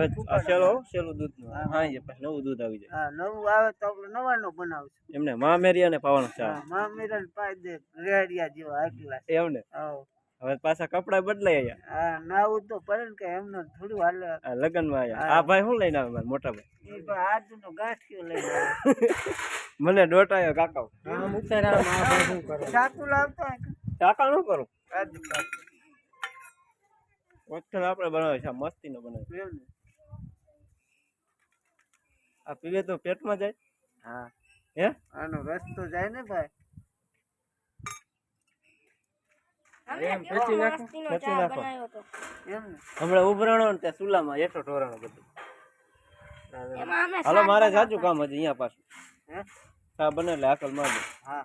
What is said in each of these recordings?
હવે આ સેલું દૂધનું હા એ પછી નવું દૂધ આવી જાય. હા નવું આવે તો આપણે નવાનું બનાવશું. એમને મામેરિયા ને પાવાનું છે. હા મામેરિયા પાઈ દે રેડિયા જેવા આટલા. એમને હા હવે પાછા કપડા બદલાય આયા. હા નાવું તો પડે ને કે એમને થોડું હાલે. લગનમાં આયા. આ ભાઈ શું લઈને આવે મારા મોટા ભાઈ? એ ભાઈ આજનો ગાંઠિયો લઈને આવે. મને ડોટાયો કાકા. આમ ઉતારા માં ભાઈ શું કરે? ચાકુ લાવતો કાકા નું કરું. આજ હોસ્ટેલ આપણે બનાવે છે મસ્તી નો બનાવે. આ પીવે તો પેટમાં જાય. હા હે આનો રસ્તો જાય ને ભાઈ. હમણાં ઉભરાણો ને ત્યાં ચૂલામાં એઠો ઢોરાણો બધું. હાલો મારે સાચું કામ હજી અહીંયા પાછું. હા બને એટલે આકલ માર. હા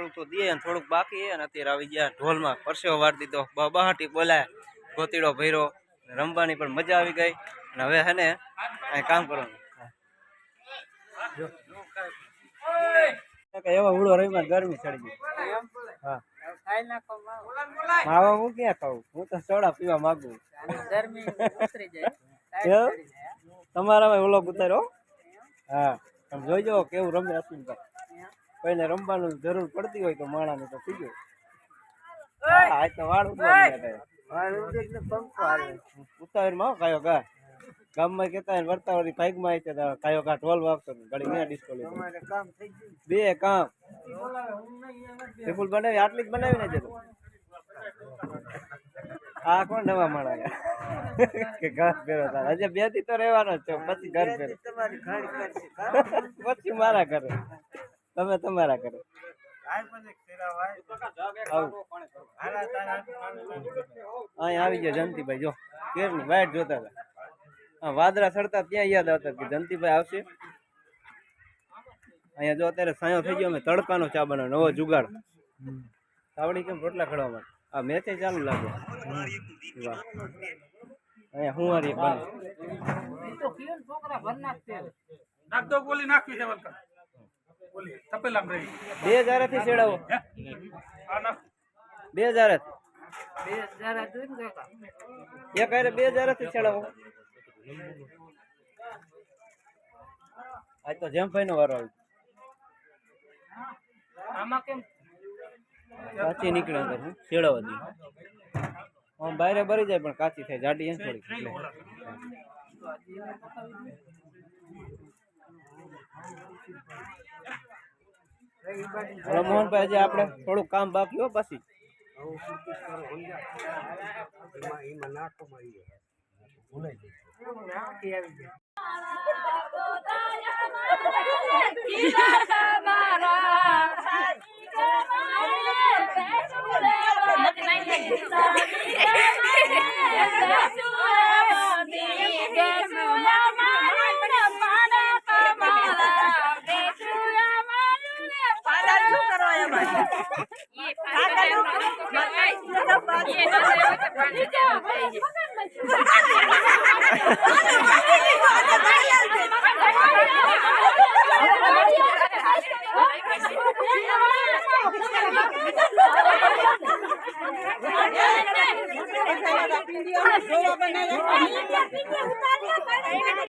થોડુંક તો દે અને થોડુંક બાકી છે. અને અત્યારે આવી ગયા ઢોલમાં પરસેવો વાર દીધો, બહાટી બોલાય, ગોતીડો ભર્યો, રમવાની પણ મજા આવી ગઈ. અને હવે હે ને અહીં કામ કરવાનું. એવા ઉડો રહીમાં ગરમી ચડી ગઈ. હા, માવા હું ક્યાં ખાવું? હું તો સોડા પીવા માંગુ. તમારામાં ઓલો ઉતાર્યો. હા, તમે જોઈજો કેવું રમે અશ્વિનભાઈ. કોઈને રમવાનું જરૂર પડતી હોય તો માણાને તો પીજો. હા, તો વાળ ઉતાવળમાં કાયો ગા ગામમાં કેતા વર્તાવરી બાઈકમાં આવી છે કાયો ગા ઢોલ વાગતો ઘડી ત્યાં ડિસ્કો લીધો. બે કામ વિપુલ બનાવી આટલી જ બનાવી ને જતું. આ કોણ નવા માણા કે ઘર ફેરો થાય? હજે બે થી તો રહેવાનો જ છે, પછી ઘર ફેરો, પછી મારા ઘરે, તમે તમારા ઘરે. અહીં આવી ગયા જંતીભાઈ, જો કેરની વાઇટ જોતા હતા. હા, વાદળા ચડતા ત્યાં યાદ આવતા કે જંતીભાઈ આવશે. અહીંયા જો અત્યારે સાયો થઈ ગયો, અમે તડકાનો ચા બનાવ નવો જુગાડ. તાવડી કેમ રોટલા ખડવા માટે આ મેચે ચાલુ લાગે. વાહ, અહીંયા હું હારી બને 2000 થી છેડાવો. 2000 એક હારે 2000 થી છેડાવો. આજ તો જેમભાઈ નો વારો આવ્યો. કાચી નીકળે અંદર હું છેડાવા દઉં. આમ બહાર ભરી જાય પણ કાચી થાય, જાડી એમ થોડી. એટલે મોહનભાઈ હજી આપણે થોડુંક કામ બાકી હો. પછી